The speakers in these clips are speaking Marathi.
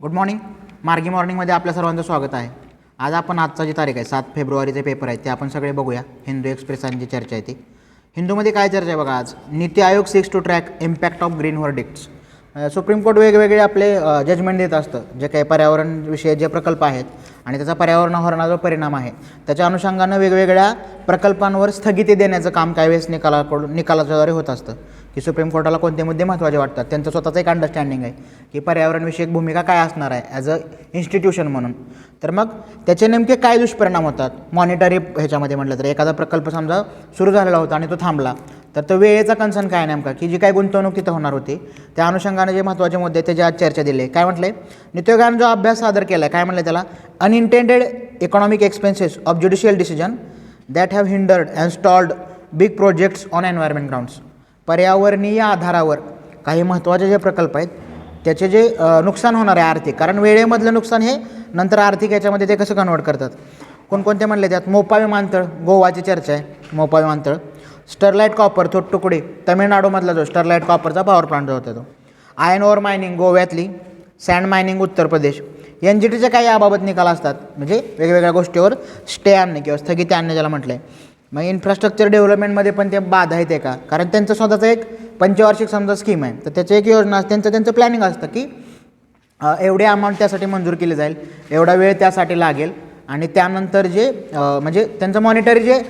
Good morning. मार्गी मॉर्निंगमध्ये आपल्या सर्वांचं स्वागत आहे. आज आपण आजचा जी तारीख आहे 7 फेब्रुवारीचे पेपर आहेत ते आपण सगळे बघूया. हिंदू एक्सप्रेसची जी चर्चा आहे ती हिंदूमध्ये काय चर्चा आहे बघा. आज NITI Aayog six to track impact of green verdicts. Supreme court वेगवेगळे आपले जजमेंट देत असतं. जे काही पर्यावरणविषयी जे प्रकल्प आहेत आणि त्याचा पर्यावरणावर होणारा जो परिणाम आहे त्याच्या अनुषंगानं वेगवेगळ्या प्रकल्पांवर स्थगिती देण्याचं काम काही वेळेस निकालाच्याद्वारे होत असतं की सुप्रीम कोर्टाला कोणते मुद्दे महत्त्वाचे वाटतात. त्यांचं स्वतःचं एक अंडरस्टँडिंग आहे की पर्यावरणविषयक भूमिका काय असणार आहे ॲज अ इन्स्टिट्यूशन म्हणून. तर मग त्याचे नेमके काय दुष्परिणाम होतात मॉनिटरी ह्याच्यामध्ये म्हटलं तर एखादा प्रकल्प समजा सुरू झालेला होता आणि तो थांबला तर तो वेळेचा कन्सर्न काय नेमका की जी काय गुंतवणूक तिथं होणार होती त्या अनुषंगाने जे महत्त्वाचे मुद्दे त्याची आज चर्चा दिली आहे. काय म्हटलं आहे नीती आयोगानं जो अभ्यास सादर केला आहे काय म्हटलं त्याला unintended economic expenses of judicial decision that have hindered and stalled big projects on environment grounds. पर्यावरणीय आधारावर काही महत्त्वाचे जे प्रकल्प आहेत त्याचे जे नुकसान होणार आहे आर्थिक, कारण वेळेमधलं नुकसान हे नंतर आर्थिक याच्यामध्ये ते कसं कन्वर्ट करतात. कोणकोणते म्हणले त्यात मोपा विमानतळ गोवाची चर्चा आहे. मोपा विमानतळ, स्टरलाईट कॉपर थोट्टुकुडी तामिळनाडूमधला जो स्टरलाईट कॉपरचा पॉवर प्लांट जो होता तो, आयर्न ओर मायनिंग गोव्यातली, सँड मायनिंग उत्तर प्रदेश. NGTचे काही याबाबत निकाल असतात म्हणजे वेगवेगळ्या गोष्टीवर स्टे आणणे किंवा स्थगिती आणणे ज्याला म्हटलं आहे. मग इन्फ्रास्ट्रक्चर डेव्हलपमेंटमध्ये पण ते बाधा आहेत का, कारण त्यांचं स्वतःचं एक पंचवार्षिक समजा स्कीम आहे तर त्याची एक योजना त्यांचं प्लॅनिंग असतं की एवढे अमाऊंट त्यासाठी मंजूर केली जाईल, एवढा वेळ त्यासाठी लागेल आणि त्यानंतर जे म्हणजे त्यांचं मॉनिटरी जे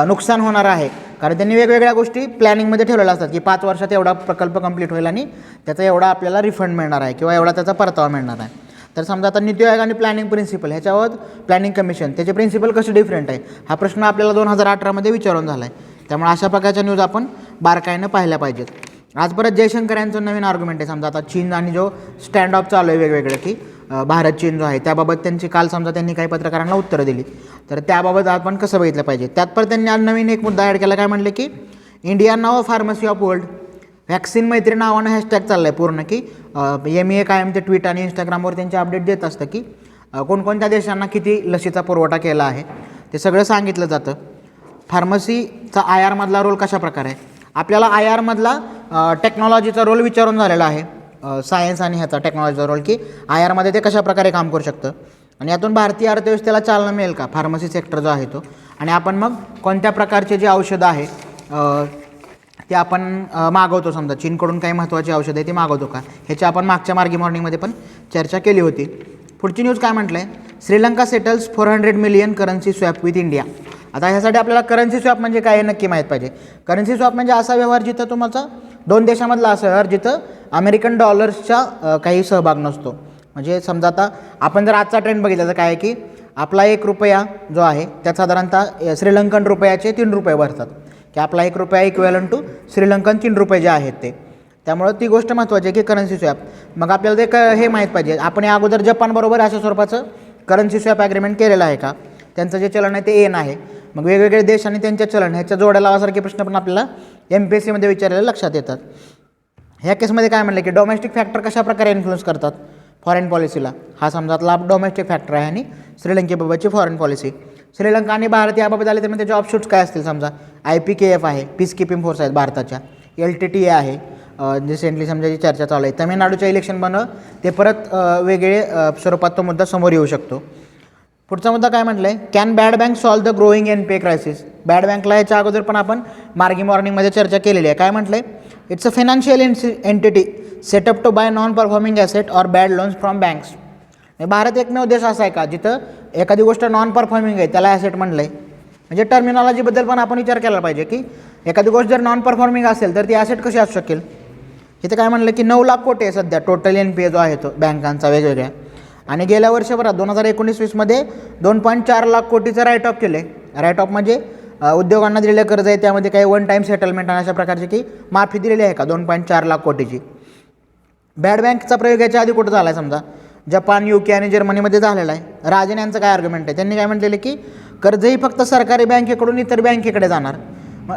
नुकसान होणार आहे, कारण त्यांनी वेगवेगळ्या गोष्टी प्लॅनिंगमध्ये ठेवलेल्या असतात की 5 वर्षात एवढा प्रकल्प कंप्लीट होईल आणि त्याचा एवढा आपल्याला रिफंड मिळणार आहे किंवा एवढा त्याचा परतावा मिळणार आहे. तर समजा आता नीती आयोग आणि प्लॅनिंग प्रिन्सिपल ह्याच्यावर प्लॅनिंग कमिशन त्याचे प्रिन्सिपल कसे डिफरंट आहे हा प्रश्न आपल्याला 2018मध्ये विचारून झाला आहे. त्यामुळे अशा प्रकारच्या न्यूज आपण बारकाईनं पाहिल्या पाहिजेत. आज परत जयशंकर यांचं नवीन आर्ग्युमेंट आहे. समजा आता चीन आणि जो स्टँड ऑफ चालू आहे वेगवेगळे की भारत चीन जो आहे त्याबाबत त्यांची काल समजा त्यांनी काही पत्रकारांना उत्तरं दिली तर त्याबाबत आपण कसं बघितलं पाहिजे. त्यात परत त्यांनी आज नवीन एक मुद्दा ॲड केला. काय म्हणले की India now pharmacy of world vaccine मैत्री नावानं हॅशटॅग चाललं आहे पूर्ण की MEA कायम ते ट्विट आणि इंस्टाग्रामवर त्यांचे अपडेट देत असतं की कोणकोणत्या देशांना किती लसीचा पुरवठा केला आहे ते सगळं सांगितलं जातं. फार्मसीचा IR मधला रोल कशा प्रकारे आहे आपल्याला IR मधला टेक्नॉलॉजीचा रोल विचारून झालेला आहे. सायन्स आणि ह्याचा टेक्नॉलॉजीचा रोल की IR मध्ये ते कशा प्रकारे काम करू शकतं आणि यातून भारतीय अर्थव्यवस्थेला चालना मिळेल का फार्मसी सेक्टर जो आहे तो, आणि आपण मग कोणत्या प्रकारचे जे औषधं आहे ते आपण मागवतो. समजा चीनकडून काही महत्त्वाची औषधं आहे ती मागवतो का ह्याची आपण मागच्या मार्गी मॉर्निंगमध्ये पण चर्चा केली होती. पुढची न्यूज काय म्हटलं आहे Sri Lanka settles 400 million currency swap with India. आता ह्यासाठी आपल्याला करन्सी स्वॅप म्हणजे काय हे नक्की माहीत पाहिजे. करन्सी स्वॅप म्हणजे असा व्यवहार जिथं तुमचा दोन देशामधला असा व्यवहार जिथं अमेरिकन डॉलर्सचा काही सहभाग नसतो. म्हणजे समजा आता आपण जर आजचा ट्रेंड बघितला तर काय आहे की आपला 1 रुपया जो आहे त्यात साधारणतः श्रीलंकन रुपयाचे 3 रुपये भरतात की आपला 1 रुपया इक्वेलंट टू श्रीलंकन 3 रुपये जे आहेत ते. त्यामुळं ती गोष्ट महत्त्वाची आहे की करन्सी स्वॅप. मग आपल्याला ते हे माहीत पाहिजे आपण या अगोदर जपानबरोबर अशा स्वरूपाचं करन्सी स्वॅप ॲग्रीमेंट केलेलं आहे का, त्यांचं जे चलन आहे ते येन आहे. मग वेगवेगळे देश आणि त्यांच्या चलन ह्याच्या जोड्या लावासारखे प्रश्न पण आपल्याला MPSCमध्ये विचारलेले लक्षात येतात. ह्या केसमध्ये काय म्हणलं की डोमेस्टिक फॅक्टर कशा प्रकारे इन्फ्लुअन्स करतात फॉरेन पॉलिसीला. हा समजातला डोमेस्टिक फॅक्टर आहे आणि श्रीलंकेबाबतची फॉरेन पॉलिसी. श्रीलंका आणि भारत याबाबत आले तर मग त्याचे ऑप्शूट्स काय असतील. समजा IPKF आहे, पीस कीपिंग फोर्स आहेत भारताच्या, LTTE आहे रिसेंटली समजा जी चर्चा चालू आहे. तमिळनाडूच्या इलेक्शन बनव ते परत वेगळे स्वरूपात तो मुद्दा समोर येऊ शकतो. पुढचा मुद्दा काय म्हटलं आहे can bad bank solve the growing NPA crisis. Bad बँकला याच्या अगोदर पण आपण मार्गी मॉर्निंगमध्ये चर्चा केलेली आहे. काय म्हटलं आहे it's a financial entity setup to buy non performing asset or bad loans from banks. Bharat एकमेव देश असा आहे का जिथं एखादी गोष्ट नॉन परफॉर्मिंग आहे त्याला ॲसेट म्हणलं आहे. म्हणजे टर्मिनॉलॉजीबद्दल पण आपण विचार केला पाहिजे की एखादी गोष्ट जर नॉन परफॉर्मिंग असेल तर ती ॲसेट कशी असू शकेल. इथं काय म्हणलं की 9 लाख कोटी आहे सध्या टोटल NPA जो आहे तो बँकांचा वेगवेगळ्या, आणि गेल्या वर्षभरात 2019-20मध्ये 2.4 लाख कोटीचं राईट ऑफ केले. राईट ऑफ म्हणजे उद्योगांना दिलेलं कर्ज आहे त्यामध्ये काही वन टाईम सेटलमेंट आणि अशा प्रकारची की माफी दिलेली आहे का 2.4 लाख कोटीची. बॅड बँकचा प्रयोग याच्या आधी कुठं झाला आहे समजा जपान, UK आणि जर्मनीमध्ये झालेला आहे. राजन यांचं काय आर्ग्युमेंट आहे त्यांनी काय म्हटलेलं की कर्जही फक्त सरकारी बँकेकडून इतर बँकेकडे जाणार.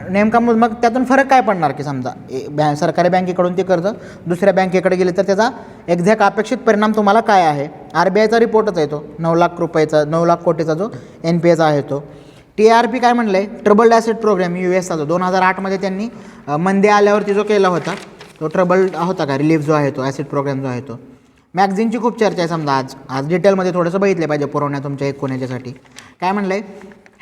नेमका मग त्यातून फरक काय पडणार की समजा सरकारी बँकेकडून ते कर्ज दुसऱ्या बँकेकडे गेले तर त्याचा एक्झॅक्ट अपेक्षित परिणाम तुम्हाला काय आहे. RBIचा रिपोर्टच आहे तो 9 लाख कोटीचा जो NPAचा आहे तो. TRP काय म्हणलं आहे ट्रबल्ड ॲसेट प्रोग्राम USचा जो 2008मध्ये त्यांनी मंदी आल्यावरती जो केला होता तो ट्रबल्ड होता का रिलीफ जो आहे तो ॲसेट प्रोग्राम जो आहे तो. मॅगझिनची खूप चर्चा आहे समजा आज आज डिटेलमध्ये थोडंसं बघितलं पाहिजे पुरवण्या तुमच्या एक कोणाच्यासाठी. काय म्हणलं आहे,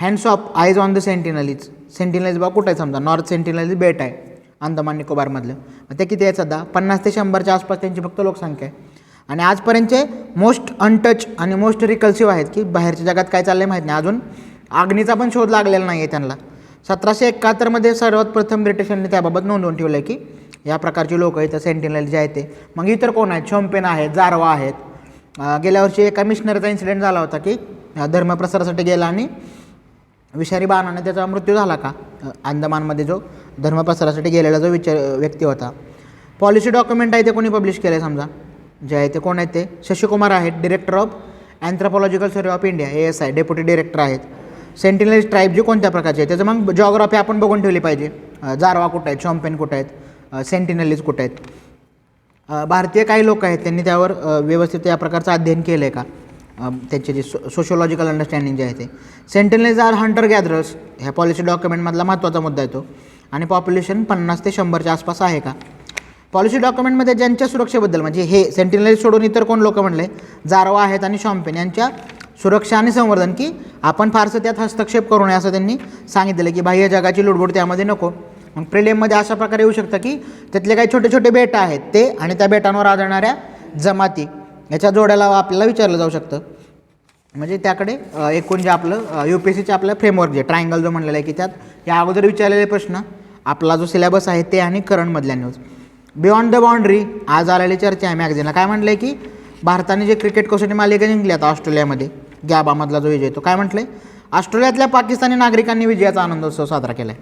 हँड्स ऑफ आयज ऑन द सेंटिनलीज. सेंटिनलीज बा कुठं आहे समजा, नॉर्थ सेंटिनलीज बेट आहे अंदमान निकोबारमधलं. मग ते किती आहेत सध्या, 50 ते 100च्या आसपास त्यांची फक्त लोकसंख्या आहे. आणि आजपर्यंतचे मोस्ट अनटच आणि मोस्ट रिकल्सिव्ह आहेत की बाहेरच्या जगात काय चाललं आहे माहीत नाही. अजून अग्नीचा पण शोध लागलेला नाही आहे त्यांना. 1771मध्ये सर्वात प्रथम ब्रिटिशांनी त्याबाबत नोंदवून ठेवलं आहे की या प्रकारची लोकं इथं सेंटिनल जे आहेत ते. मग इतर कोण आहेत, शोम्पेन आहेत, जारवा आहेत. गेल्या वर्षी एका मिशनरीचा इन्सिडेंट झाला होता की धर्मप्रसारासाठी गेला आणि विषारी बाणाने त्याचा मृत्यू झाला का, अंदमानमध्ये जो धर्मप्रसारासाठी गेलेला जो व्यक्ती होता. पॉलिसी डॉक्युमेंट आहे ते कोणी पब्लिश केलं आहे समजा, जे आहे ते कोण आहेत ते शशिकुमार आहेत, director of anthropological survey of India ASI, deputy director आहेत. सेंटिनल ट्राईब जी कोणत्या प्रकारचे आहे त्याचं मग जॉग्राफी आपण बघून ठेवली पाहिजे. जारवा कुठं आहेत, शॉम्पेन कुठं आहेत, सेंटिनलीज कुठं आहेत. भारतीय काही लोक आहेत त्यांनी त्यावर व्यवस्थित या प्रकारचं अध्ययन केलं आहे का, त्यांचे जे सोशोलॉजिकल अंडरस्टँडिंग जे आहे ते. सेंटिनलीज आर हंटर गॅदरर्स, ह्या पॉलिसी डॉक्युमेंटमधला महत्त्वाचा मुद्दा आहे तो. आणि पॉप्युलेशन 50 ते 100च्या आसपास आहे का. पॉलिसी डॉक्युमेंटमध्ये ज्यांच्या सुरक्षेबद्दल म्हणजे हे सेंटिनलीज सोडून इतर कोण लोक म्हणले, जारवा आहेत आणि शॉम्पेन यांच्या सुरक्षा आणि संवर्धन की आपण फारसं त्यात हस्तक्षेप करू नये असं त्यांनी सांगितलेलं की बाह्य जगाची लुडबुड त्यामध्ये नको. मग प्रिलिममध्ये अशा प्रकारे येऊ शकतं की त्यातले काही छोटे छोटे बेटं आहेत ते आणि त्या बेटांवर आढळणाऱ्या जमाती याच्या जोड्याला आपल्याला विचारलं जाऊ शकतं. म्हणजे त्याकडे एकूण जे आपलं UPSCचे आपलं फ्रेमवर्क जे ट्रायंगल जो म्हणलेलं आहे की त्यात या अगोदर विचारलेले प्रश्न, आपला जो सिलेबस आहे ते आणि करंटमधल्या न्यूज. बियॉन्ड द बाउंड्री आज आलेली चर्चा आहे मॅगझिनला. काय म्हटलं आहे की भारताने जे क्रिकेट कसोटी मालिका जिंकली आता ऑस्ट्रेलियामध्ये, गॅबामधला जो विजय, तो काय म्हटलं आहे, ऑस्ट्रेलियातल्या पाकिस्तानी नागरिकांनी विजयाचा आनंदोत्सव साजरा केला आहे.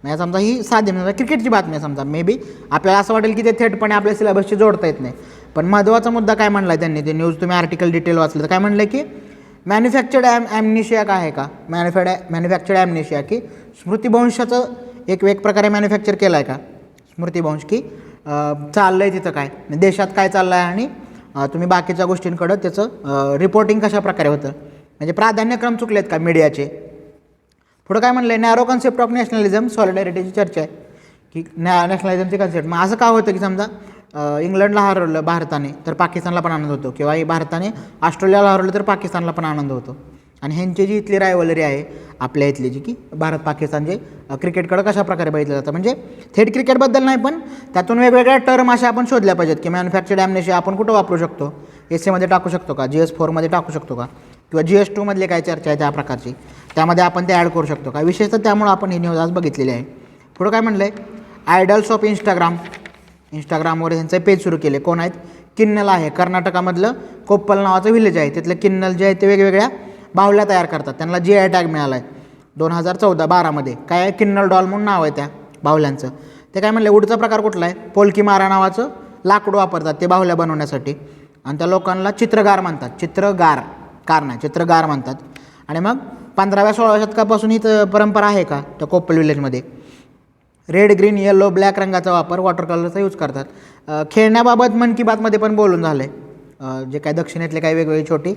म्हणजे समजा ही साधी म्हणजे क्रिकेटची बातमी आहे समजा, मे बी आपल्याला असं वाटेल की ते थेटपणे आपल्या सिलेबसशी जोडता येत नाही, पण महत्त्वाचा मुद्दा काय म्हणला आहे त्यांनी, ते न्यूज तुम्ही आर्टिकल डिटेल वाचलं तर काय म्हणलं की मॅन्युफॅक्चर्ड ॲमनेशिया काय आहे का, मॅन्युफॅक्चर्ड ॲमनेशिया की स्मृतिभ्रंशाचं एक प्रकारे मॅन्युफॅक्चर केलं आहे का, स्मृतिभ्रंश की चाललं आहे तिथं काय देशात काय चाललं आहे आणि तुम्ही बाकीच्या गोष्टींकडं त्याचं रिपोर्टिंग कशा प्रकारे होतं, म्हणजे प्राधान्यक्रम चुकलेत का मीडियाचे. पुढं काय म्हणलं आहे, नॅरो कन्सेप्ट ऑफ नॅशनलिझम सॉलिडॅरिटीची चर्चा आहे की नॅशनलिझमची कन्सेप्ट. मग असं का होतं की समजा इंग्लंडला हरवलं भारताने तर पाकिस्तानला पण आनंद होतो, किंवा भारताने ऑस्ट्रेलियाला हरवलं तर पाकिस्तानला पण आनंद होतो. आणि ह्यांची जी इथली रायव्हलरी आहे आपल्या इथली जी की भारत पाकिस्तान जे क्रिकेटकडं कशा प्रकारे बघितलं जातं, म्हणजे थेट क्रिकेटबद्दल नाही पण त्यातून वेगवेगळ्या टर्म अशा आपण शोधल्या पाहिजेत की मॅन्युफॅक्चर्ड ॲमनेशिया आपण कुठं वापरू शकतो, SAमध्ये टाकू शकतो का, GS4मध्ये टाकू शकतो का, किंवा GS2मधले काय चर्चा आहे त्या प्रकारची त्यामध्ये आपण ते ॲड करू शकतो का, विशेषतः त्यामुळं आपण ही न्यूज आज बघितलेली आहे. पुढं काय म्हणलं आहे, आयडल्स ऑफ इंस्टाग्रामवर ह्यांचं पेज सुरू केले. कोण आहेत, किन्नल आहे, कर्नाटकामधलं कोप्पल नावाचं विलेज आहे, तिथलं किन्नल जे आहे ते वेगवेगळ्या बाहुल्या तयार करतात, त्यांना GI टॅग मिळाला आहे 2014-12मध्ये. काय आहे, किन्नल डॉल म्हणून नाव आहे त्या बाहुल्यांचं. ते काय म्हणले, उडचा प्रकार कुठला आहे, पोलकी मारा नावाचं लाकूड वापरतात ते बाहुल्या बनवण्यासाठी, आणि त्या लोकांना चित्रगार म्हणतात, चित्रगार म्हणतात. आणि मग 15व्या-16व्या शतकापासून ही परंपरा आहे का त्या कोप्पल विलेजमध्ये. रेड, ग्रीन, येलो, ब्लॅक रंगाचा वापर, वॉटर कलरचा यूज करतात. खेळण्याबाबत मन की बातमध्ये पण बोलून झालं आहे, जे काय दक्षिणेतले काही वेगवेगळी छोटी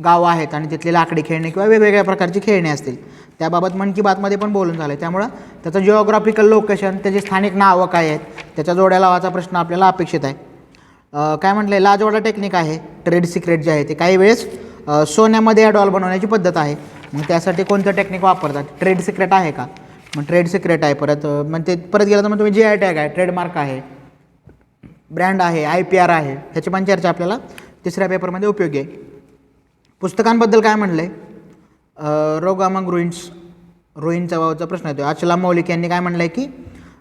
गावं आहेत आणि तिथली लाकडी खेळणी किंवा वेगवेगळ्या प्रकारची खेळणी असतील त्याबाबत मन की बातमध्ये पण बोलून झालं आहे. त्यामुळं त्याचं जिओग्राफिकल लोकेशन, त्याची स्थानिक नावं काय आहेत, त्याच्या जोड्या लावाचा प्रश्न आपल्याला अपेक्षित आहे. काय म्हटलं आहे, लाजवाडा टेक्निक आहे, ट्रेड सिक्रेट जे आहे ते काही वेळेस सोन्यामध्ये या डॉल बनवण्याची पद्धत आहे. मग त्यासाठी कोणतं टेक्निक वापरतात, ट्रेड सिक्रेट आहे का, मग ट्रेड सिक्रेट आहे. मग ते परत गेलं तर मग तुम्ही GI टॅग आहे, ट्रेडमार्क आहे, ब्रँड आहे, IPR आहे, ह्याची पण चर्चा आपल्याला तिसऱ्या पेपरमध्ये उपयोगी आहे. पुस्तकांबद्दल काय म्हणलं आहे, रोगामग रुईनचा बाबतचा प्रश्न येतो. अचला मौलिक यांनी काय म्हणलं आहे की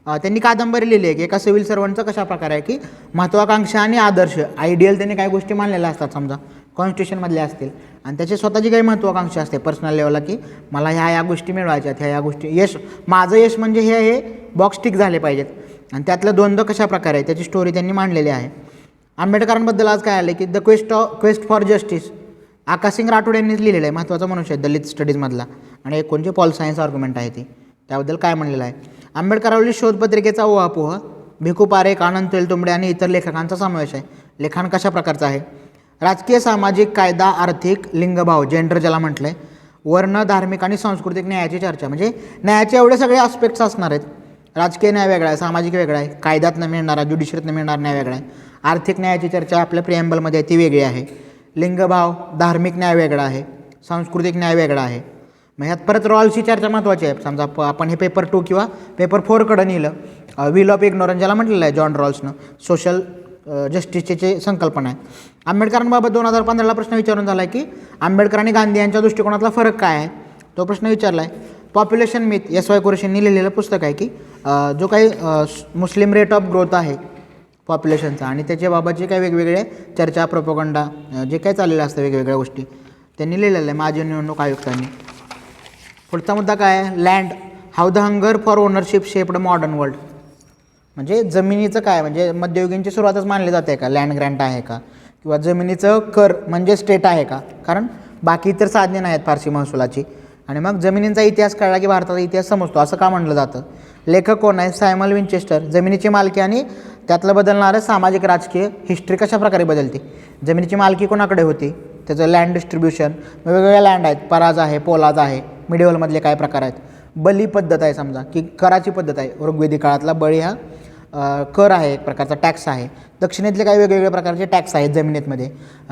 त्यांनी कादंबरी लिहिली आहे की एका सिव्हिल सर्वंटचा कशा प्रकारे आहे की महत्त्वाकांक्षा आणि आदर्श आयडियल त्यांनी काही गोष्टी मानलेल्या असतात समजा कॉन्स्टिट्यूशनमधल्या असतील, आणि त्याची स्वतःची काही महत्त्वाकांक्षा असते पर्सनल लेवलला की मला ह्या गोष्टी मिळवायच्यात, ह्या गोष्टी माझं यश म्हणजे हे बॉक्स टिक झाले पाहिजेत, आणि त्यातलं द्वंद्व कशा प्रकारे आहे त्याची स्टोरी त्यांनी मांडलेली आहे. आंबेडकरांबद्दल आज काय आलं की the quest for justice Akash Singh Rathod यांनीच लिहिलेलं आहे, महत्त्वाचा मनुष्य आहे दलित स्टडीजमधला, आणि एक कोणची पॉल सायन्स आर्ग्युमेंट आहे ती, त्याबद्दल काय म्हणलेलं आहे. आंबेडकरांवरील शोधपत्रिकेचा उहापोह भिकू पारेख, आनंद तेलतुंबडे आणि इतर लेखकांचा समावेश आहे. लेखन कशा प्रकारचं आहे, राजकीय, सामाजिक, कायदा, आर्थिक, लिंगभाव, जेंडर ज्याला म्हटलं आहे, वर्ण, धार्मिक आणि सांस्कृतिक न्यायाची चर्चा, म्हणजे न्यायाचे एवढे सगळे आस्पेक्ट्स असणार आहेत. राजकीय न्याय वेगळा आहे, सामाजिक वेगळा आहे, कायद्यातनं मिळणारा ज्युडिशरीतनं मिळणारा न्याय वेगळा आहे, आर्थिक न्यायाची चर्चा आपल्या प्रिएम्बलमध्ये आहे ती वेगळी आहे, लिंगभाव धार्मिक न्याय वेगळा आहे, सांस्कृतिक न्याय वेगळा आहे. मग ह्यात परत रॉल्सची चर्चा महत्त्वाची आहे. समजा आपण हे पेपर 2 किंवा पेपर 4कडं नेलं, व्हील ऑफ इग्नोरन्स ज्याला म्हटलेलं आहे जॉन रॉल्सनं, सोशल जस्टिसची संकल्पना आहे. आंबेडकरांबाबत 2015ला प्रश्न विचारून झाला आहे की आंबेडकर आणि गांधी यांच्या दृष्टिकोनातला फरक काय आहे, तो प्रश्न विचारला आहे. पॉप्युलेशन मिथ SY कुरेशींनी लिहिलेलं पुस्तक आहे की जो काही मुस्लिम रेट ऑफ ग्रोथ आहे पॉप्युलेशनचा आणि त्याच्याबाबतचे काही वेगवेगळे चर्चा प्रोपोगंडा जे काही चाललेलं असतं वेगवेगळ्या गोष्टी त्यांनी लिहिलेलं आहे माजी निवडणूक आयुक्तांनी. पुढचा मुद्दा काय आहे, land how the hunger for ownership shaped modern world. म्हणजे जमिनीचं काय, म्हणजे मध्ययुगीनची सुरुवातच मानली जाते का, लँड ग्रँट आहे का, किंवा जमिनीचं कर म्हणजे स्टेट आहे का, कारण बाकी इतर साधने नाहीत फारशी महसुलाची. आणि मग जमिनींचा इतिहास कळला की भारताचा इतिहास समजतो असं का म्हटलं जातं. लेखक कोण आहे, सायमन विंचेस्टर. जमिनीची मालकी आणि त्यातलं बदलणारं सामाजिक राजकीय हिस्ट्री कशा प्रकारे बदलते. जमिनीची मालकी कोणाकडे होती, त्याचं लँड डिस्ट्रीब्युशन, वेगवेगळ्या लँड आहेत, पराज आहे, पोलाज आहे, मिडिवलमधले काय प्रकार आहेत, बली पद्धत आहे, समजा की कराची पद्धत आहे, ऋग्वेदी काळातला बळी हा कर आहे, एक प्रकारचा टॅक्स आहे. दक्षिणेतले काही वेगवेगळ्या प्रकारचे टॅक्स आहेत जमिनीमध्ये,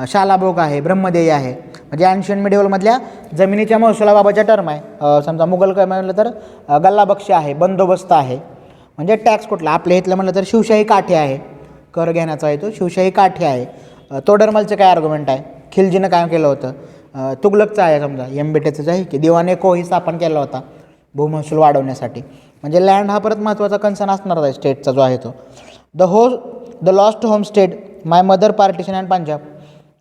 शालाभोग आहे, ब्रह्मदेय आहे. म्हणजे ॲन्शियन मिडिवलमधल्या जमिनीच्या महसुलाबाबतच्या टर्म आहे. समजा मुघल काय म्हटलं तर गल्लाबक्षी आहे, बंदोबस्त आहे. म्हणजे टॅक्स कुठला, आपल्या इथलं म्हटलं तर शिवशाही काठे आहे, कर घेण्याचा आहे तो शिवशाही काठे आहे. तोडरमलचं काय आर्ग्युमेंट आहे, खिलजीनं काय केलं होतं, तुगलकचं आहे, समजा एमबेटेचं आहे की दिवाने कोही स्थापन केला होता भूमहसूल वाढवण्यासाठी. म्हणजे लँड हा परत महत्त्वाचा कन्सर्न असणार आहे स्टेटचा जो आहे तो. The lost home state, my mother partition and Punjab.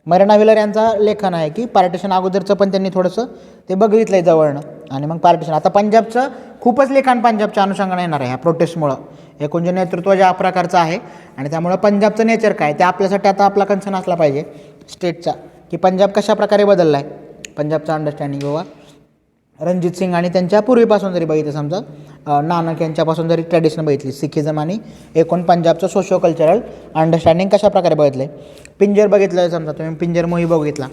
Marina wheeler यांचा लेखन आहे की पार्टिशन अगोदरचं पण त्यांनी थोडंसं ते बघितलं आहे जवळनं आणि मग पार्टिशन. आता पंजाबचं खूपच लेखन पंजाबच्या अनुषंगाने येणार आहे ह्या प्रोटेस्टमुळं. एकूण जे नेतृत्व ज्या प्रकारचं आहे आणि त्यामुळं पंजाबचं नेचर काय ते आपल्यासाठी आता आपला कन्सर्न असला पाहिजे स्टेटचा, की पंजाब कशा प्रकारे बदलला आहे. पंजाबचा अंडरस्टँडिंग किंवा रणजित सिंग आणि त्यांच्या पूर्वीपासून जरी बघितलं, समजा नानक यांच्यापासून जरी ट्रॅडिशन बघितली, सिखिझम आणि एकूण पंजाबचं सोशो कल्चरल अंडरस्टँडिंग कशा प्रकारे बघितलं. पिंजर बघितलं आहे, समजा तुम्ही पिंजर मूव्ही बघितला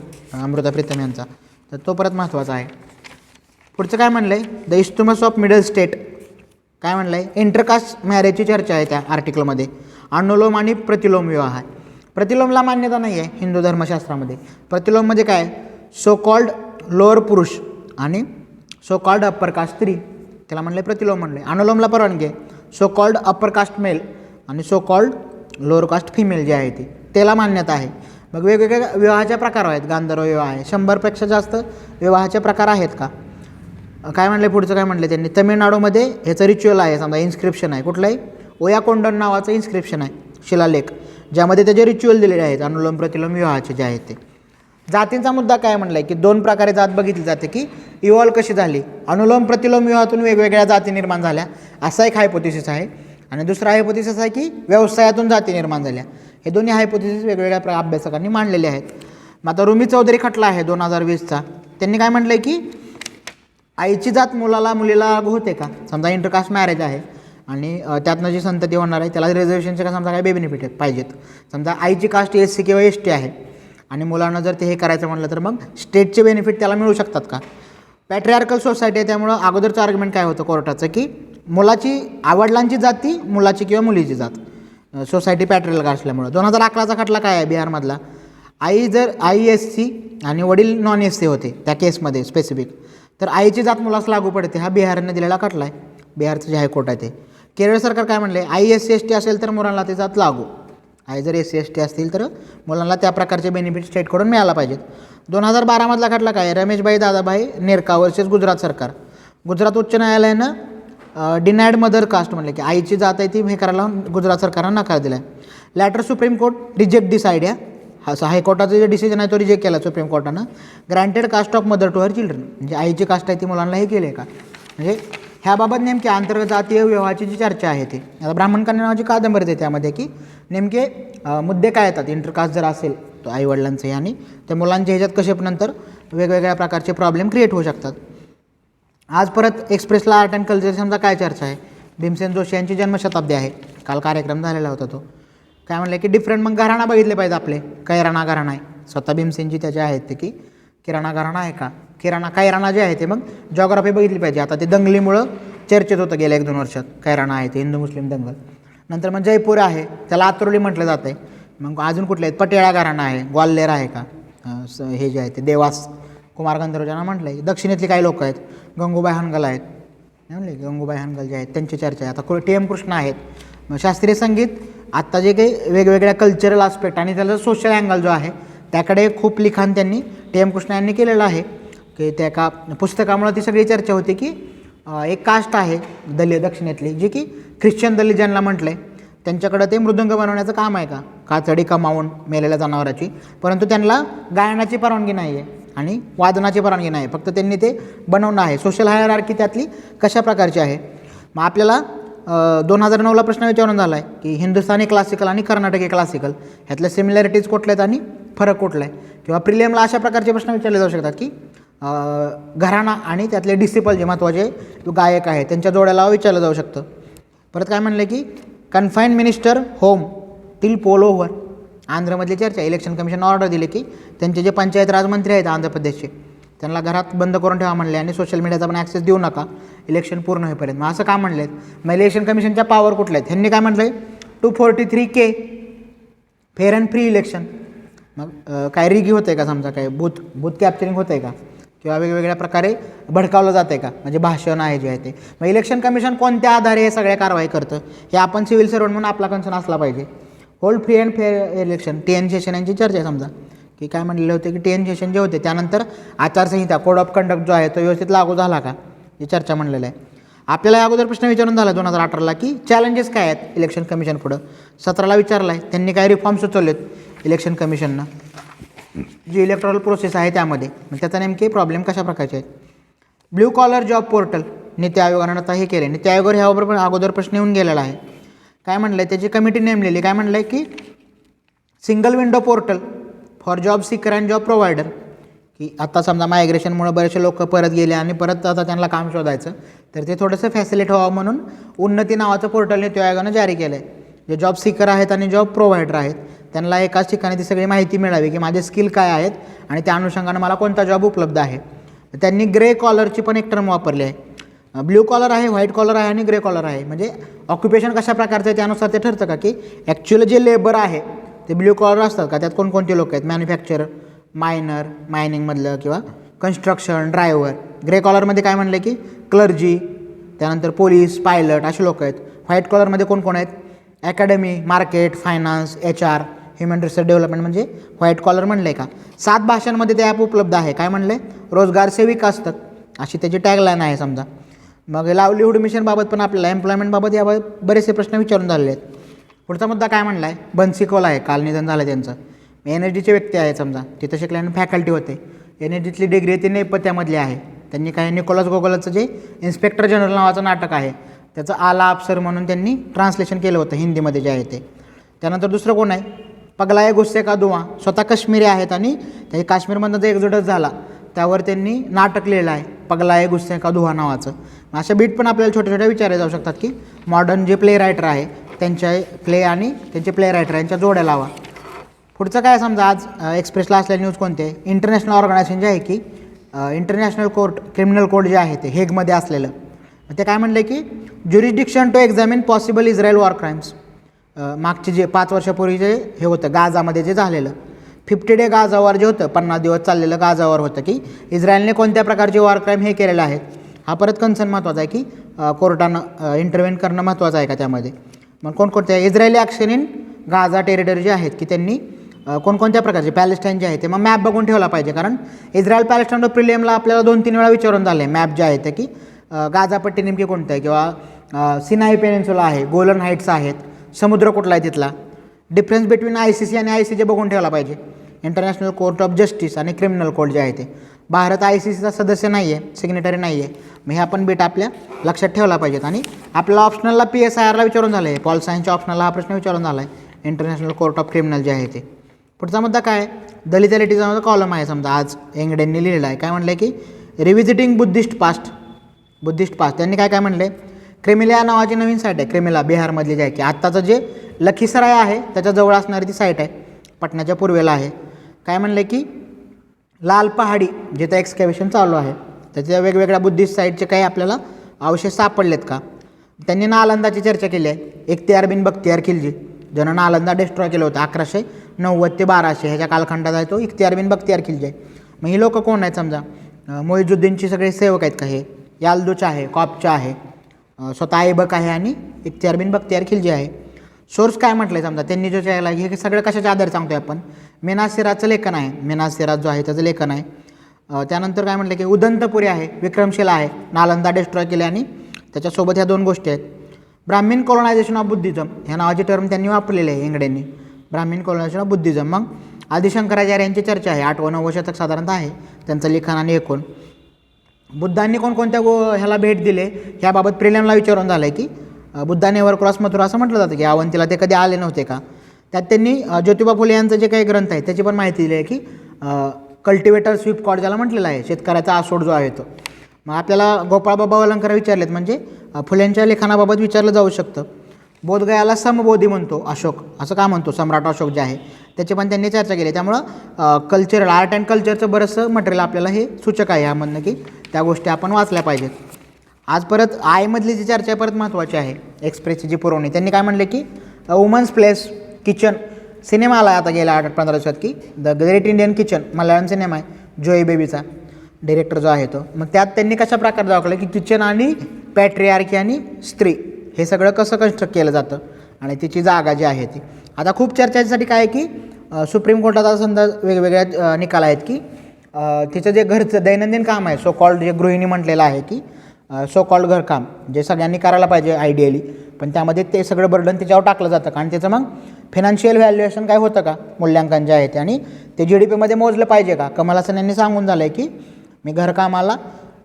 अमृता प्रीतम यांचा, तर तो परत महत्त्वाचा आहे. पुढचं काय म्हणलं आहे, द इस्टुमस ऑफ मिडल स्टेट. काय म्हणलं आहे, इंटरकास्ट मॅरेजची चर्चा आहे त्या आर्टिकलमध्ये. अनुलोम आणि प्रतिलोम विवाह आहे. प्रतिलोमला मान्यता नाही आहे हिंदू धर्मशास्त्रामध्ये. प्रतिलोममध्ये काय, सो कॉल्ड लोअर पुरुष आणि सो कॉल्ड अप्पर कास्ट स्त्री, त्याला म्हणले प्रतिलोम म्हणले. अनुलोमला परवानगी आहे, so called upper caste male आणि so called lower caste female जे आहे ती त्याला मान्यता आहे. मग वेगवेगळ्या विवाहाच्या प्रकार आहेत, गांधर्व विवाह आहे, 100पेक्षा जास्त विवाहाचे प्रकार आहेत का. काय म्हणले पुढचं, काय म्हणले त्यांनी, तमिळनाडूमध्ये ह्याचं रिच्युअल आहे, समजा इन्स्क्रिप्शन आहे, कुठलं आहे, ओयाकोंडन नावाचं इन्स्क्रिप्शन आहे, शिलालेख, ज्यामध्ये त्याचे रिच्युअल दिलेले आहेत अनुलोम प्रतिलोम विवाहाचे जे आहेत ते. जातींचा मुद्दा काय म्हणला आहे की 2 प्रकारे जात बघितली जाते की इव्हॉल्व कशी झाली. अनुलोम प्रतिलोम विवाहातून वेगवेगळ्या जाती निर्माण झाल्या असा एक हायपोथिसिस आहे आणि दुसरा हायपोथिसिस आहे की व्यवसायातून जाती निर्माण झाल्या. हे दोन्ही हायपोथिसिस वेगवेगळ्या अभ्यासकांनी मांडलेले आहेत. मग आता रुमी चौधरी खटला आहे 2020चा, त्यांनी काय म्हटलं आहे की आईची जात मुलीला लागू होते का. समजा इंटरकास्ट मॅरेज आहे आणि त्यातनं जी संतती होणार आहे त्याला रिझर्वेशनचे का समजा काही बेनिफिट पाहिजेत. समजा आईची कास्ट SC किंवा ST आहे आणि मुलांना जर ते हे करायचं म्हटलं तर मग स्टेटचे बेनिफिट त्याला मिळू शकतात का. पॅट्रियार्कल सोसायटी आहे त्यामुळं अगोदरचं आर्ग्युमेंट काय होतं कोर्टाचं की मुलाची वडिलांची जात ती मुलाची किंवा मुलीची जात, सोसायटी पॅट्रियार्कल असल्यामुळं. 2011चा खटला काय आहे बिहारमधला, आई SC आणि वडील नॉन SC होते त्या केसमध्ये स्पेसिफिक, तर आईची जात मुलास लागू पडते. हा बिहारने दिलेला खटला आहे, बिहारचं जे हायकोर्ट आहे ते. केरळ सरकार काय म्हणले, आई SC ST असेल तर मुलांना ती जात लागू, आई जर SC ST असतील तर मुलांना त्या प्रकारचे बेनिफिट स्टेटकडून मिळायला पाहिजेत. 2012मधला खटला काय, रमेशभाई दादाभाई नेरका वर्सेस गुजरात सरकार. गुजरात उच्च न्यायालयानं डिनायड मदर कास्ट म्हणले की आईची जात आहे ती हे करायला गुजरात सरकारनं नकार दिला आहे. Later supreme court reject this idea, हायकोर्टाचं जे डिसिजन आहे तो रिजेक्ट केला सुप्रीम कोर्टानं. Granted caste of mother to her children, म्हणजे आईची कास्ट आहे ती मुलांना हे केले का. म्हणजे ह्याबाबत नेमकी आंतरजातीय विवाहाची जी चर्चा आहे ती, आता ब्राह्मण कन्या नावाची कादंबरी आहे त्यामध्ये की नेमके मुद्दे काय येतात इंटरकास्ट जर असेल तो आईवडिलांचे आणि त्या मुलांच्या ह्याच्यात कसे नंतर वेगवेगळ्या प्रकारचे प्रॉब्लेम क्रिएट होऊ शकतात. आज परत एक्सप्रेसला आर्ट अँड कल्चर समजा काय चर्चा आहे, भीमसेन जोशी यांची जन्मशताब्दी आहे, काल कार्यक्रम झालेला होता तो. काय म्हणलं की डिफरंट मग घराणा बघितले पाहिजे आपले, कैराणा घराणा आहे स्वतः भीमसेनजी त्याचे आहेत ते की किराणा घराणा आहे का, कैराणा जे आहे ते मग जॉग्राफी बघितली पाहिजे. आता ते दंगलीमुळं चर्चेत होतं गेल्या 1-2 वर्षात. कैराना आहे ते हिंदू मुस्लिम दंगल. नंतर मग जयपूर आहे, त्याला आत्रोली म्हटलं जातं आहे. मग अजून कुठले आहेत, पटियाळा घराणा आहे, ग्वाल्हेर आहे का, हे जे आहे ते देवास कुमार गंधर्वजना म्हटलं आहे. दक्षिणेतली काही लोक आहेत, गंगूबाई हानगल आहेत, म्हणले गंगूबाई हानगल जे आहेत त्यांची चर्चा आहे. आता टी एम कृष्ण आहेत. मग शास्त्रीय संगीत आत्ता जे काही वेगवेगळ्या कल्चरल आस्पेक्ट आणि त्याचा सोशल अँगल जो आहे त्याकडे खूप लिखाण त्यांनी टी एम कृष्ण यांनी केलेलं आहे. की त्या एका पुस्तकामुळे ती सगळी चर्चा होती की एक कास्ट आहे दक्षिणेतली जी की ख्रिश्चन दलित ज्यांना म्हटलं आहे, त्यांच्याकडं ते मृदंग बनवण्याचं काम आहे का, कातडी कमावून मेलेल्या जनावराची, परंतु त्यांना गायनाची परवानगी नाही आहे आणि वादनाची परवानगी नाही, फक्त त्यांनी ते बनवणं आहे. सोशल हायरार्की त्यातली कशा प्रकारची आहे. मग आपल्याला 2009ला प्रश्न विचारून झाला आहे की हिंदुस्थानी क्लासिकल आणि कर्नाटकी क्लासिकल ह्यातल्या सिमिलॅरिटीज कुठल्या आहेत आणि फरक कुठला आहे. किंवा प्रिलियमला अशा प्रकारचे प्रश्न विचारले जाऊ शकतात की घराणा आणि त्यातले डिसिपल जे महत्त्वाचे गायक आहेत त्यांच्या जोड्याला विचारलं जाऊ शकतं. परत काय म्हणलं की confine minister home till poll over. आंध्रमधली चर्चा, इलेक्शन कमिशन ऑर्डर दिली की त्यांचे जे पंचायत राज मंत्री आहेत आंध्र प्रदेशचे त्यांना घरात बंद करून ठेवा म्हणले आणि सोशल मीडियाचा पण ॲक्सेस देऊ नका इलेक्शन पूर्ण होईपर्यंत. मग असं का म्हणले आहेत. मग इलेक्शन कमिशनच्या पॉवर कुठल्या आहेत. ह्यांनी काय म्हटलं आहे 243K fair and free election. मग काय रिगी होतं आहे का, समजा काय बूथ कॅप्चरिंग होतं आहे का, किंवा वेगवेगळ्या प्रकारे भडकावलं जातं आहे का, म्हणजे भाषण आहे जे आहे ते. मग इलेक्शन कमिशन कोणत्या आधारे हे सगळ्या कारवाई करतं हे आपण सिव्हिल सर्वंट म्हणून आपला कन्सर्न असला पाहिजे. Hold free and fair election, TN session यांची चर्चा आहे. समजा की काय म्हणलेलं होते की TN सेशन जे होते त्यानंतर आचारसंहिता कोड ऑफ कंडक्ट जो आहे तो व्यवस्थित लागू झाला का, ही चर्चा म्हणलेलं आहे. आपल्याला या अगोदर प्रश्न विचारून झाला 2018ला की चॅलेंजेस काय आहेत इलेक्शन कमिशन पुढं. 17ला विचारला आहे, त्यांनी काय रिफॉर्म सुचवलेत इलेक्शन कमिशननं, जी इलेक्ट्रॉल प्रोसेस आहे त्यामध्ये. मग त्याचा नेमके प्रॉब्लेम कशा प्रकारचे आहेत. ब्ल्यू कॉलर जॉब पोर्टल नीती आयोगानं आता हे केले. नीती आयोगावर ह्यावर पण अगोदर प्रश्न येऊन गेलेला आहे. काय म्हणलं आहे, त्याची कमिटी नेमलेली. काय म्हणलं आहे की single window portal for job seeker and job provider, की आता समजा मायग्रेशनमुळे बरेचसे लोक परत गेले आणि परत आता त्यांना काम शोधायचं, तर ते थोडंसं फॅसिलिट व्हावं म्हणून उन्नती नावाचं पोर्टल नीती आयोगानं जारी केलं आहे. जे जॉब सीकर आहेत आणि जॉब प्रोव्हायडर आहेत त्यांना एकाच ठिकाणी ती सगळी माहिती मिळावी की माझे स्किल काय आहेत आणि त्या अनुषंगानं मला कोणता जॉब उपलब्ध आहे. त्यांनी ग्रे कॉलरची पण एक टर्म वापरली आहे. ब्ल्यू कॉलर आहे, व्हाईट कॉलर आहे आणि ग्रे कॉलर आहे. म्हणजे ऑक्युपेशन कशा प्रकारचं आहे त्यानुसार ते ठरतं का की ॲक्च्युअली जे लेबर आहे ते ब्ल्यू कॉलर असतात का, त्यात कोणकोणते लोक आहेत, मॅन्युफॅक्चरर, मायनर, मायनिंगमधलं किंवा कन्स्ट्रक्शन, ड्रायव्हर. ग्रे कॉलरमध्ये काय म्हणलं की क्लर्जी, त्यानंतर पोलीस, पायलट असे लोक आहेत. व्हाईट कॉलरमध्ये कोण कोण आहेत, academy, market, finance, HR, human resource development, म्हणजे व्हाईट कॉलर म्हणलं आहे का. 7 भाषांमध्ये ते ॲप उपलब्ध आहे. काय म्हणलं आहे, रोजगार सेविका असतात अशी त्याची टॅगलाईन आहे समजा. मग लावलीहूड मिशनबाबत पण आपल्याला एम्प्लॉयमेंटबाबत याबाबत बरेचसे प्रश्न विचारून झालेले आहेत. पुढचा मुद्दा काय म्हणला आहे, बनसिकोला आहे, काल निधन झालं त्यांचं. NSDचे व्यक्ती आहेत समजा, तिथं शिकल्यानं फॅकल्टी होते. NSDतली डिग्री ती नेपथ्यामधली आहे. त्यांनी काय निकोलस गोगलचं जे इन्स्पेक्टर जनरल नावाचं नाटक आहे त्याचं आला अफसर म्हणून त्यांनी ट्रान्सलेशन केलं होतं हिंदीमध्ये जे आहे ते. त्यानंतर दुसरं कोण आहे, पगलाय गुस्से का दुआ, स्वतः काश्मीरी आहेत आणि त्या काश्मीरमधनं जो एक्झोडस झाला त्यावर त्यांनी नाटक लिहिलं आहे पगलाय गुस्से का दुआ नावाचं. अशा बीट पण आपल्याला छोट्या छोट्या विचारले जाऊ शकतात की मॉडर्न जे प्ले रायटर आहे त्यांच्या प्ले आणि त्यांचे प्ले रायटर यांच्या जोड्या लावा. पुढचं काय, समजा आज एक्सप्रेसला असलेली न्यूज कोणते आहे, इंटरनॅशनल ऑर्गनायझेशन जे आहे की इंटरनॅशनल कोर्ट क्रिमिनल कोर्ट जे आहे ते हेगमध्ये असलेलं, ते काय म्हणलं की jurisdiction to examine possible Israel war crimes. मागचे जे 5 वर्षापूर्वी जे हे होतं गाझामध्ये जे झालेलं 50 डे गाझा वॉर जे होतं, 50 दिवस चाललेलं गाझा वॉर होतं की इस्रायलने कोणत्या प्रकारचे वॉर क्राईम हे केलेलं आहे. हा परत कन्सर्न महत्त्वाचा आहे की कोर्टानं इंटरव्हेन करणं महत्त्वाचं आहे का त्यामध्ये. मग कोणकोणत्या Israeli action in Gaza territory जे आहेत की त्यांनी कोणकोणत्या प्रकारचे पॅलेस्टाईन जे आहे ते मग मॅप बघून ठेवला पाहिजे. कारण इस्रायल पॅलेस्टाईन प्रिलियमला आपल्याला 2-3 वेळा विचारून झाले मॅप जे आहे ते की गाझापट्टी नेमकी कोणतं आहे, किंवा सिनाई पेनिन्सुला आहे, गोलन हाईट्स आहेत, समुद्र कुठला आहे तिथला. डिफरन्स बिटवीन ICC आणि ICJ बघून ठेवला पाहिजे. इंटरनॅशनल कोर्ट ऑफ जस्टिस आणि क्रिमिनल कोर्ट जे आहे ते. भारत ICCचा सदस्य नाही आहे, सिग्नेटरी नाही आहे. मग हे आपण बीट आपल्या लक्षात ठेवला पाहिजेत. आणि आपल्याला ऑप्शनलला PSIRला विचारून झालं आहे, पॉल सायन्सच्या ऑप्शनलला हा प्रश्न विचारून झाला आहे इंटरनॅशनल कोर्ट ऑफ क्रिमिनल जे आहे ते. पुढचा मुद्दा काय, दलित एलिटिझमचा कॉलम आहे समजा आज एंगडेंनी लिहिलेला आहे. काय म्हणलं आहे की रिव्हिजिटिंग बुद्धिस्ट पास्ट. त्यांनी काय म्हणले, क्रेमिला नावाची नवीन साईट आहे, क्रेमिला बिहारमधली जे आहे की आत्ताचं जे लखीसराय आहे त्याच्याजवळ असणारी ती साईट आहे, पटण्याच्या पूर्वेला आहे. काय म्हणलं की लाल पहाडी जिथं एक्सकॅव्हेशन चालू आहे त्याच्या वेगवेगळ्या बुद्धिस्ट साईटचे काही आपल्याला अवशेष सापडलेत का. त्यांनी नालंदाची चर्चा केली आहे. इख्तियार बिन बख्तियार खिलजी ज्यानं नालंदा डिस्ट्रॉय केलं होतं 1190 ते 1200 ह्याच्या कालखंडात आहे तो इख्तियार बिन बख्तियार खिलजी आहे. मग ही लोक कोण आहेत समजा, मोइजुद्दीनची सगळे सेवक आहेत का हे, याल्दूच आहे, कॉपचा आहे, स्वतः ऐबक आहे आणि इख्तियार बिन बख्तियार खिलजी आहे. सोर्स काय म्हटलं आहे समजा त्यांनी जो चायला हे सगळं कशाच्या आधारे सांगतोय आपण, मिनासिराचं लेखन आहे, मिनासिरात जो आहे त्याचं लेखन आहे. त्यानंतर काय म्हटलं की उदंतपुरी आहे, विक्रमशिला आहे, नालंदा डिस्ट्रॉय केले आणि त्याच्यासोबत ह्या 2 गोष्टी आहेत. ब्राह्मीण कॉलोनायझेशन ऑफ बुद्धिझम ह्या नावाची टर्म त्यांनी वापरलेली आहे इंग्रजांनी, ब्राह्मीण कॉलोनायझेशन ऑफ बुद्धिझम. मग आदिशंकराचार्य यांची चर्चा आहे, 8व 9व शतक साधारणतः आहे त्यांचं लिखाण आणि एकूण. बुद्धांनी कोणकोणत्या ह्याला भेट दिले ह्याबाबत प्रिलिमला विचारून झालं आहे की बुद्धाने वर क्रॉस मथुरा असं म्हटलं जातं की अवंतीला ते कधी आले नव्हते का. त्यात त्यांनी ज्योतिबा फुले यांचं जे काही ग्रंथ आहे त्याची पण माहिती दिली आहे की कल्टिवेटर स्वीप कॉर्ड ज्याला म्हटलेलं आहे, शेतकऱ्याचा आसोड जो आहे तो. मग आपल्याला गोपाळबाबा वलंकर विचारलेत म्हणजे फुल्यांच्या लेखनाबाबत विचारलं जाऊ शकतं. बोधगयाला समबोधी म्हणतो अशोक, असं का म्हणतो, सम्राट अशोक जे आहे त्याची पण त्यांनी चर्चा केली. त्यामुळं कल्चरल आर्ट अँड कल्चरचं बरंचसं मटेरियल आपल्याला हे सूचक आहे यामधनं की त्या गोष्टी आपण वाचल्या पाहिजेत. आज परत आयमधली जी चर्चा परत महत्त्वाची आहे, एक्सप्रेसची जी पुरवणी, त्यांनी काय म्हणले की वुमन्स प्लेस किचन सिनेमा आला आता गेल्या 8-15 दिवसात की the great Indian kitchen, Malayalam cinema आहे, जोई बेबीचा डिरेक्टर जो आहे तो. मग त्यात त्यांनी कशा प्रकारे दाखवलं की किचन आणि पॅट्रियार्की आणि स्त्री हे सगळं कसं कन्स्ट्रक्ट केलं जातं आणि तिची जागा जी आहे ती. आता खूप चर्चेसाठी काय आहे की सुप्रीम कोर्टाचा समजा वेगवेगळ्या निकाल आहेत की तिचं जे घरचं दैनंदिन काम आहे, सो कॉल्ड जे गृहिणी म्हटलेलं आहे की सो कॉल्ड घरकाम जे सगळ्यांनी करायला पाहिजे आयडियली, पण त्यामध्ये ते सगळं बर्डन त्याच्यावर टाकलं जातं कारण त्याचं मग फिनान्शियल व्हॅल्युएशन काय होतं का, मूल्यांकन जे आहे ते, आणि ते GDPमध्ये मोजलं पाहिजे का. कमल हसन यांनी सांगून झालं आहे की मी घरकामाला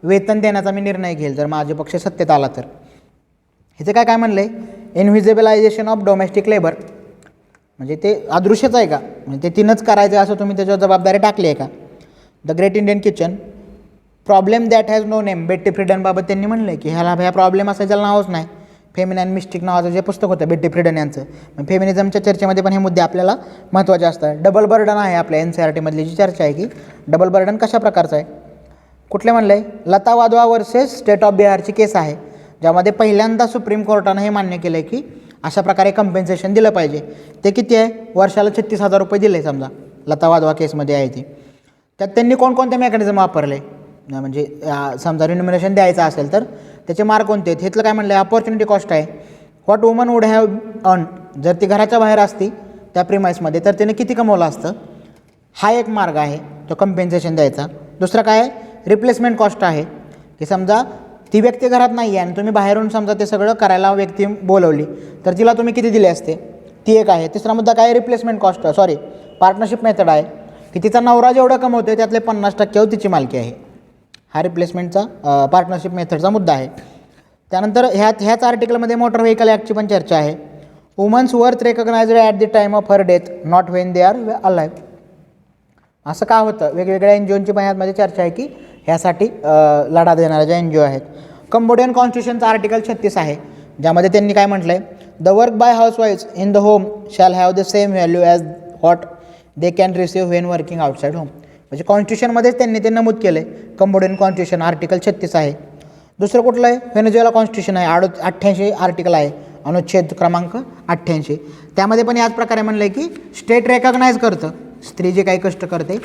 वेतन देण्याचा मी निर्णय घेईल जर माझे पक्ष सत्तेत आला तर. ह्याचं काय म्हणलं आहे, इनव्हिजिबलायझेशन ऑफ डोमेस्टिक लेबर, म्हणजे ते अदृश्यच आहे का, म्हणजे ते तिनंच करायचं असं तुम्ही त्याच्यावर जबाबदारी टाकली आहे का. The great Indian kitchen problem that has no name, Betty फ्रीडनबाबत त्यांनी म्हणलं आहे की ह्या प्रॉब्लेम असायचं ज्याला नावच नाही. फेमिनाईन मिस्टिक नावाचं जे पुस्तक होतं बेट्टी फ्रीडन यांचं, मग फेमिनिझमच्या चर्चेमध्ये पण हे मुद्दे आपल्याला महत्त्वाचे असतात. डबल बर्डन आहे आपल्या NCERTमधली जी चर्चा आहे की डबल बर्डन कशा प्रकारचं आहे. कुठले म्हणलं आहे, Lata Wadhwa versus state of बिहारची केस आहे ज्यामध्ये पहिल्यांदा सुप्रीम कोर्टानं हे मान्य केलं आहे की अशा प्रकारे कंपेन्सेशन दिलं पाहिजे. ते किती आहे, वर्षाला 36,000 रुपये दिले समजा लता वाधवा केसमध्ये आहे ती. त्यात त्यांनी कोणकोणते मेकॅनिझम वापरले, म्हणजे समजा रिन्युमिनेशन द्यायचं असेल तर त्याचे मार्ग कोणते आहेत. हेतलं काय म्हणलं आहे, अपॉर्च्युनिटी कॉस्ट आहे, what woman would have earn, जर ती घराच्या बाहेर असती त्या प्रिमाइसमध्ये तर तिने किती कमवलं असतं, हा एक मार्ग आहे तो कंपेन्सेशन द्यायचा. दुसरा काय आहे, रिप्लेसमेंट कॉस्ट आहे की समजा ती व्यक्ती घरात नाही आहे आणि तुम्ही बाहेरून समजा ते सगळं करायला व्यक्ती बोलवली तर तिला तुम्ही किती दिले असते, ती एक आहे. तिसरा मुद्दा काय, रिप्लेसमेंट कॉस्ट पार्टनरशिप मेथड आहे की तिचा नवरा जेवढं कमवतो त्यातले 50% तिची मालकी आहे. हा रिप्लेसमेंटचा पार्टनरशिप मेथडचा मुद्दा आहे. त्यानंतर ह्याच आर्टिकलमध्ये मोटर व्हेकल ॲक्टची पण चर्चा आहे. Woman's worth recognised at the time of her death not when they are alive. असं का होतं, वेगवेगळ्या NGOची पण यामध्ये चर्चा आहे की ह्यासाठी लढा देणाऱ्या ज्या NGO आहेत. कंबोडियन कॉन्स्टिट्यूशनचा आर्टिकल 36 आहे ज्यामध्ये त्यांनी काय म्हटलं आहे, द वर्क बाय हाऊसवाईफ्स in the home shall have the same value as what they can receive when working outside home. म्हणजे कॉन्स्टिट्यूशनमध्येच त्यांनी ते नमूद केलं आहे. कंबोडियन कॉन्स्टिट्यूशन आर्टिकल 36 आहे. दुसरं कुठलं आहे, व्हेनेझुएला कॉन्स्टिट्यूशन आहे, 88 आर्टिकल आहे, अनुच्छेद क्रमांक 88. त्यामध्ये पण याच प्रकारे म्हणलं आहे की स्टेट रेकग्नाइज करतं स्त्री जे काही कष्ट करते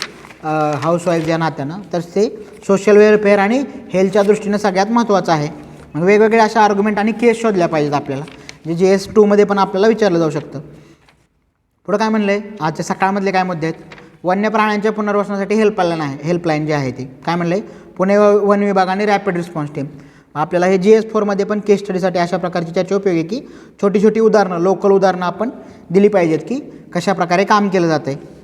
हाऊसवाईफ या नात्यानं, तर ते सोशल वेलफेअर आणि हेल्थच्या दृष्टीनं सगळ्यात महत्त्वाचं आहे. मग वेगवेगळे अशा आर्ग्युमेंट आणि केस शोधल्या पाहिजेत आपल्याला, जे GS2मध्ये पण आपल्याला विचारलं जाऊ शकतं. पुढं काय म्हणलं आहे, आजच्या सकाळमधले काय मुद्दे आहेत, वन्य प्राण्यांच्या पुनर्वसनासाठी हेल्पलाईन जी आहे ती काय म्हणलं आहे, पुणे वन विभागाने रॅपिड रिस्पॉन्स टीम. आपल्याला हे GS4मध्ये पण केस स्टडीसाठी अशा प्रकारची चर्चा उपयोगी आहे की छोटी छोटी उदाहरणं, लोकल उदाहरणं आपण दिली पाहिजेत की कशा प्रकारे काम केलं जातं आहे.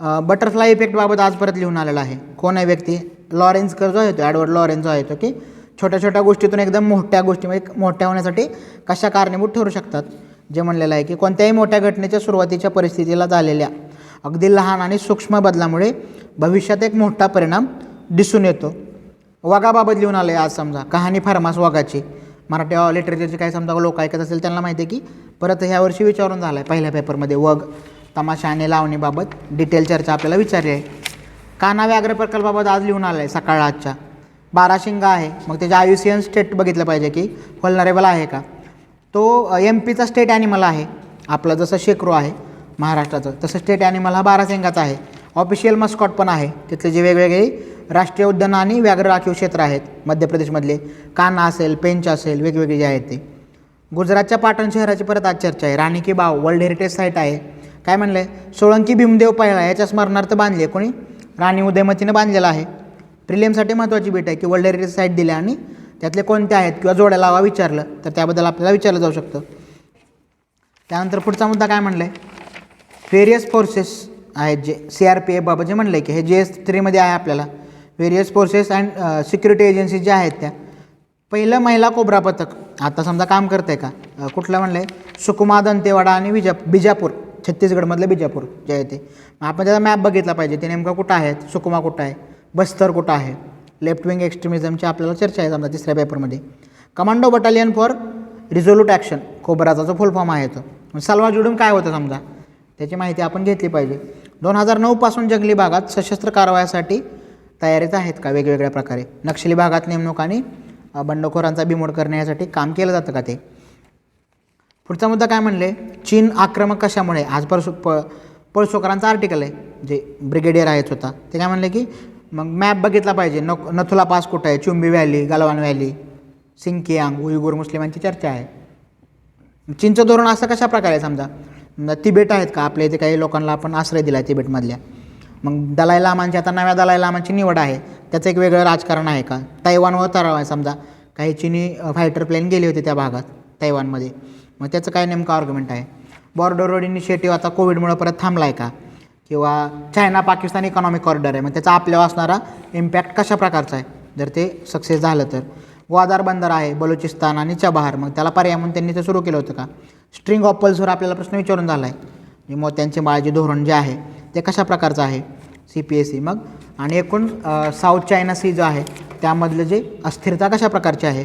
बटरफ्लाय इफेक्टबाबत आज परत लिहून आलेला आहे. कोण आहे व्यक्ती, लॉरेन्स कर जो आहे तो, एडवर्ड लॉरेन्स जो आहे तो, की छोट्या छोट्या गोष्टीतून एकदम मोठ्या गोष्टीमध्ये मोठ्या होण्यासाठी कशा कारणीभूत ठरू शकतात. जे म्हणलेलं आहे की कोणत्याही मोठ्या घटनेच्या सुरुवातीच्या परिस्थितीला झालेल्या अगदी लहान आणि सूक्ष्म बदलामुळे भविष्यात एक मोठा परिणाम दिसून येतो. वाघाबाबत लिहून आलं आहे आज समजा, कहाणी फार्मास वाघाची. मराठी लिटरेचरचे काही समजा लोक ऐकत असेल त्यांना माहिती आहे की परत ह्या वर्षी विचारून झालं आहे पहिल्या पेपरमध्ये. वग तमाशा आणि लावणीबाबत डिटेल चर्चा आपल्याला विचारली आहे. कान्हा व्याघ्र प्रकल्पाबाबत आज लिहून आलं आहे सकाळ आजच्या. बाराशिंगा आहे, मग त्याचे IUCN स्टेट बघितलं पाहिजे की व्हल्नरेबल आहे का. तो MP चा स्टेट ॲनिमल आहे. आपलं जसं शेकरू आहे महाराष्ट्राचं, तसं स्टेट ॲनिमल हा बाराशिंगाचा आहे. ऑफिशियल मस्कॉट पण आहे. तिथले जे वेगवेगळे राष्ट्रीय उद्यानं आणि व्याघ्र राखीव क्षेत्र आहेत मध्य प्रदेशमधले, कान्हा असेल, पेंच असेल, वेगवेगळे जे आहेत ते. गुजरातच्या पाटण शहराची परत आज चर्चा आहे. राणी की बाव वर्ल्ड हेरिटेज साईट आहे. काय म्हणलं आहे, सोळंकी भीमदेव पहिला याच्या स्मरणार्थ बांधली आहे. कोणी, राणी उदयमतीनं बांधलेला आहे. प्रिलियमसाठी महत्त्वाची भेट आहे की वर्ल्ड हेरिटेज साईट दिल्या आणि त्यातले कोणते आहेत किंवा जोड्या लावा विचारलं तर त्याबद्दल आपल्याला विचारलं जाऊ शकतं. त्यानंतर पुढचा मुद्दा काय म्हणलं आहे, व्हेरियस फोर्सेस आहेत जे CRPF बाबत जे म्हणलं आहे की हे GS3 मध्ये आहे आपल्याला. Various forces and security agency ज्या आहेत त्या. पहिलं महिला कोब्रा पथक आता समजा काम करतं आहे का, कुठलं म्हणलं आहे, सुकुमा, दंतेवाडा आणि बिजापूर, छत्तीसगडमधलं बिजापूर जे आहे ते. आपण त्याचा मॅप बघितला पाहिजे, ते नेमकं कुठं आहेत, सुकुमा कुठं आहे, बस्तर कुठं आहे. लेफ्ट विंग एक्स्ट्रीमिझमची आपल्याला चर्चा आहे समजा तिसऱ्या पेपरमध्ये. कमांडो बटालियन फॉर रिझोल्यूट ॲक्शन, कोब्राचा जो फुल फॉर्म आहे तो. सलवा जुडूम काय होतं समजा, त्याची माहिती आपण घेतली पाहिजे. 2009 पासून जंगली भागात सशस्त्र कारवायासाठी तयारीत आहेत का वेगवेगळ्या प्रकारे. नक्षली भागात नेमणूक आणि बंडखोरांचा बिमोड करण्यासाठी काम केलं जातं का ते. पुढचा मुद्दा काय म्हणले, चीन आक्रमक कशामुळे. आज पळसोकरांचा आर्टिकल आहे जे ब्रिगेडियर आहेत होता, ते काय म्हणले की मग मॅप बघितला पाहिजे. नथुला पास कुठं आहे, Chumbi valley, Galwan valley, Xinjiang, Uyghur मुस्लिमांची चर्चा आहे. चीनचं धोरण असं कशा प्रकारे आहे समजा, तिबेट आहेत का आपल्या इथे, काही लोकांना आपण आश्रय दिला आहे तिबेटमधल्या. मग दलाई लामांची आता नव्या दलाई लामांची निवड आहे, त्याचं एक वेगळं राजकारण आहे का. तैवानवर तराव आहे समजा, काही चीनी फायटर प्लेन गेले होते त्या भागात तैवानमध्ये, मग त्याचं काय नेमकं आर्ग्युमेंट आहे. बॉर्डर रोड इनिशिएटिव्ह आता कोविडमुळे परत थांबला आहे का, किंवा चायना पाकिस्तान इकॉनॉमिक कॉरिडॉर आहे, मग त्याचा आपल्यावर असणारा इम्पॅक्ट कशा प्रकारचा आहे जर ते सक्सेस झालं तर. ग्वादार बंदर आहे बलुचिस्तान आणि चबहार, मग त्याला पर्याय म्हणून त्यांनी ते सुरू केलं होतं का. स्ट्रिंग ऑफ पर्ल्सवर आपल्याला प्रश्न विचारून झाला आहे, मग त्यांचे माळाचे धोरण जे आहे ते कशा प्रकारचं आहे, CPSE. मग आणि एकूण साऊथ चायना सी जो आहे त्यामधलं जे अस्थिरता कशा प्रकारची आहे.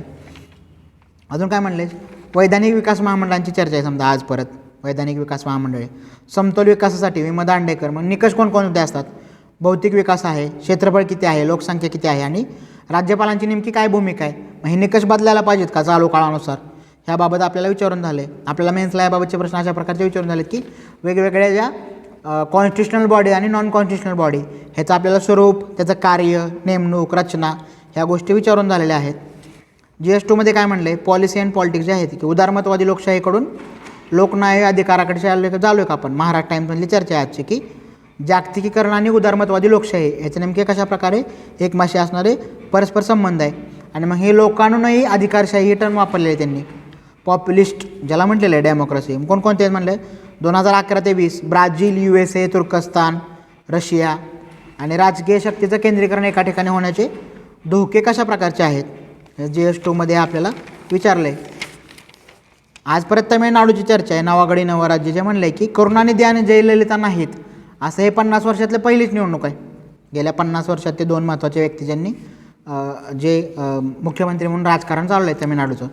अजून काय म्हणले, वैधानिक विकास महामंडळांची चर्चा आहे समजा आज परत. वैधानिक विकास महामंडळे, समतोल विकासासाठी विमा दांडेकर. मग निकष कोणकोणते असतात, भौतिक विकास आहे, क्षेत्रफळ किती आहे, लोकसंख्या किती आहे आणि राज्यपालांची नेमकी काय भूमिका आहे. मग हे निकष बदलायला पाहिजेत का चालू काळानुसार, ह्याबाबत आपल्याला विचारून झाले. आपल्याला मेन्सला याबाबतचे प्रश्न अशा प्रकारचे विचारून झालेत की वेगवेगळ्या ज्या कॉन्स्टिट्युशनल बॉडी आणि नॉन कॉन्स्टिट्युशनल बॉडी ह्याचं आपल्याला स्वरूप, त्याचं कार्य, नेमणूक, रचना ह्या गोष्टी विचारून झालेल्या आहेत. GS2 काय म्हणले, पॉलिसी अँड पॉलिटिक्स जे आहेत की उदारमतवादी लोकशाहीकडून लोकन्याय अधिकाराकडे चालू आहे का आपण. महाराष्ट्र टाइम्समधली चर्चा आहे आजची की जागतिकीकरण आणि उदारमतवादी लोकशाही ह्याचे नेमके कशा प्रकारे एकमाशी असणारे परस्पर संबंध आहे. आणि मग हे लोकांनूनही अधिकारशाही ही टर्म वापरलेली आहे त्यांनी. पॉप्युलिस्ट ज्याला म्हटलेलं आहे डेमोक्रेसी, कोणकोणते म्हणले 2011 ते 20, ब्राझील, USA, तुर्कस्तान, रशिया. आणि राजकीय शक्तीचं केंद्रीकरण एका ठिकाणी होण्याचे धोके कशा प्रकारचे आहेत, GS2 आपल्याला विचारलं आहे. आज परत तमिळनाडूची चर्चा आहे. नवागडी नवराज्य जे म्हणलं आहे की करुणानिधी आणि जयललिता नाहीत, असं हे 50 वर्षातलं पहिलीच निवडणूक आहे. गेल्या 50 वर्षात ते दोन महत्त्वाचे व्यक्ती ज्यांनी जे मुख्यमंत्री म्हणून राजकारण चाललं आहे तमिळनाडूचं.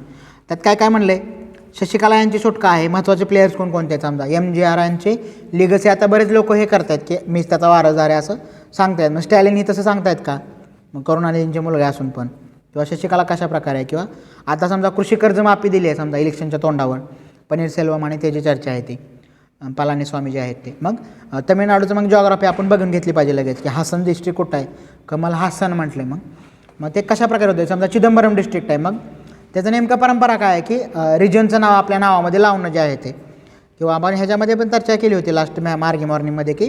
त्यात काय काय म्हणलं आहे, शशिकला यांची सुटका आहे. महत्त्वाचे प्लेयर्स कोणकोणते आहेत समजा, MGR यांचे लिगसी. आता बरेच लोक हे करत आहेत की मीच त्याचा वारसदार आहे असं सांगतायत. मग स्टॅलिन ही तसं सांगतायत का, मग करुणानिधींचे मुलगा असून पण, किंवा शशिकला कशा प्रकारे आहे. किंवा आता समजा कृषी कर्जमाफी दिली आहे समजा इलेक्शनच्या तोंडावर, पनीरसेल्वम आणि त्याची चर्चा आहे ती, पलानीस्वामी जे आहेत ते. मग तमिळनाडूचं मग जॉग्राफी आपण बघून घेतली पाहिजे लगेच की हासन डिस्ट्रिक्ट कुठं आहे, कमल हासन म्हटले. मग ते कशा प्रकारे होते समजा चिदंबरम डिस्ट्रिक्ट आहे, मग त्याचं नेमकं परंपरा काय आहे की रिजनचं नाव आपल्या नावामध्ये लावणं जे आहे ते. किंवा आपण ह्याच्यामध्ये पण चर्चा केली होती लास्ट मार्गी मॉर्निंगमध्ये की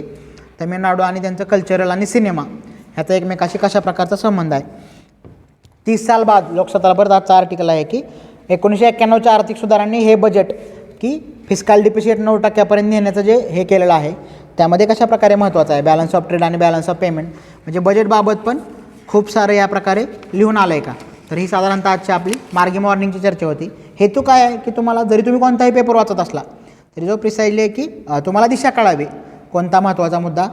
तमिळनाडू आणि त्यांचं कल्चरल आणि सिनेमा ह्याचा एकमेकाशी कशा प्रकारचा संबंध आहे. 30 साल बाद लोकसत्ताला परत आजचा आर्टिकल आहे की 1991च्या आर्थिक सुधारांनी हे बजेट की फिस्कल डिफिसिट 9% नेण्याचं जे हे केलेलं आहे त्यामध्ये कशा प्रकारे महत्त्वाचं आहे. बॅलन्स ऑफ ट्रेड आणि बॅलन्स ऑफ पेमेंट म्हणजे बजेटबाबत पण खूप सारं या प्रकारे लिहून आलं आहे का. तर ही साधारणतः आजची आपली मार्गी मॉर्निंगची चर्चा होती. हेतू काय आहे की तुम्हाला जरी तुम्ही कोणताही पेपर वाचत असला तरी जो प्रिसाइजली आहे की तुम्हाला दिशा कळावी, कोणता महत्त्वाचा मुद्दा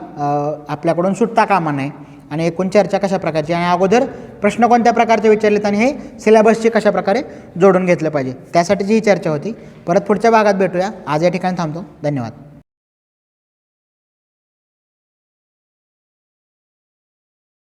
आपल्याकडून सुटता कामा नये आणि एकूण चर्चा कशा प्रकारची आणि अगोदर प्रश्न कोणत्या प्रकारचे विचारलेत आणि हे सिलेबसची कशा प्रकारे जोडून घेतलं पाहिजे त्यासाठीची ही चर्चा होती. परत पुढच्या भागात भेटूया. आज या ठिकाणी थांबतो. धन्यवाद.